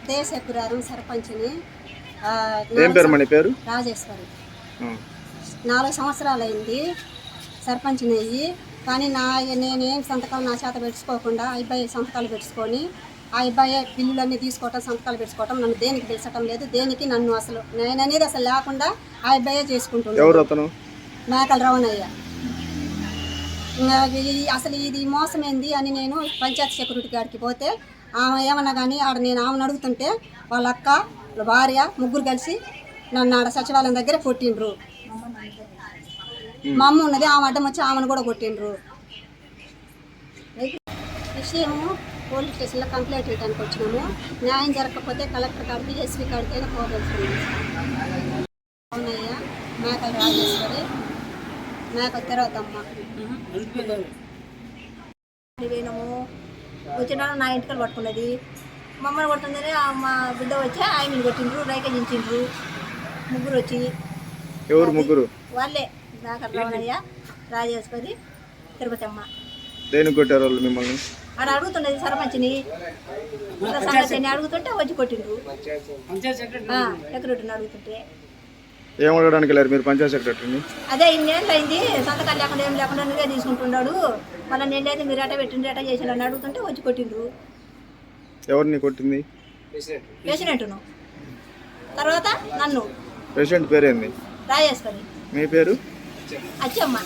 దేశపురారం సర్పంచ్ని. ఏం పేరు మన పేరు? రాజేశ్వరి. 4 సంవత్సరాలు అయింది సర్పంచ్ని అయ్యి. కానీ నేనేం సంతకాలు నా చేత పెట్టుకోకుండా ఆ అబ్బాయి సంతకాలు పెట్టుకొని ఆ అబ్బాయి బిల్లులన్నీ తీసుకోవటం, సంతకాలు పెట్టుకోవటం, నన్ను దేనికి పిలిచటం లేదు. దేనికి నన్ను అసలు నేననేది అసలు లేకుండా ఆ అబ్బాయే చేసుకుంటున్నాను. మేకల రవణయ్య. అసలు ఇది మోసమైంది అని నేను పంచాయతీ సెక్యూరిటీ గారికి పోతే ఆమె ఏమన్నా కానీ నేను ఆమెను అడుగుతుంటే వాళ్ళ అక్క, భార్య ముగ్గురు కలిసి నన్ను ఆడ సచివాలయం దగ్గర కొట్టిండ్రు. మా అమ్మ ఉన్నది, ఆమె అడ్డం వచ్చి ఆమెను కూడా కొట్టిండ్రు. విషయము పోలీస్ స్టేషన్లో కంప్లైంట్ చేయడానికి వచ్చినాము. న్యాయం జరగకపోతే కలెక్టర్ కాడికి, ఎస్పీ కాడికి అయినా పోగలుగుతున్నాము. అవునయ్యా, మేకలు రాజేశ్వరి, మేక తిరగతమ్మ. పోయినాము, వచ్చినా నా ఇంటికలు పట్టుకున్నది. మమ్మల్ని కొట్టిందని మా బిడ్డ వచ్చి ఆయనని కొట్టిండ్రు, రైకించిండ్రు. ముగ్గురు వచ్చి. ఎవరు ముగ్గురు? వాళ్ళే, మేకల రవణయ్య, రాజేశ్వరి, తిరుపతమ్మ. దేనికి కొట్టారు వాళ్ళు మిమ్మల్ని? ఆడ అడుగుతున్నది సర్పంచ్ని, సంగతిని అడుగుతుంటే వచ్చి కొట్టిండ్రు. సెక్రటరీని అడుగుతుంటే ఏం అడగడానికి వెళ్ళారు మీరు పంచాయత్ సెక్రటరీని? అదే ఇన్నేళ్ళు అయింది సంతకాలు లేకుండా ఏం లేకుండా నువ్వే తీసుకుంటున్నాడు, మళ్ళీ నేనైతే మీరు ఎట పెట్టిండ్రు, ఎట చేసిన అడుగుతుంటే వచ్చి కొట్టిండ్రు. ఎవరిని కొట్టింది? పేషెంట్ను. తర్వాత నన్ను. పేషెంట్ పేరేంది? రాజేశ్వరి. మీ పేరు? అచ్చమ్మ.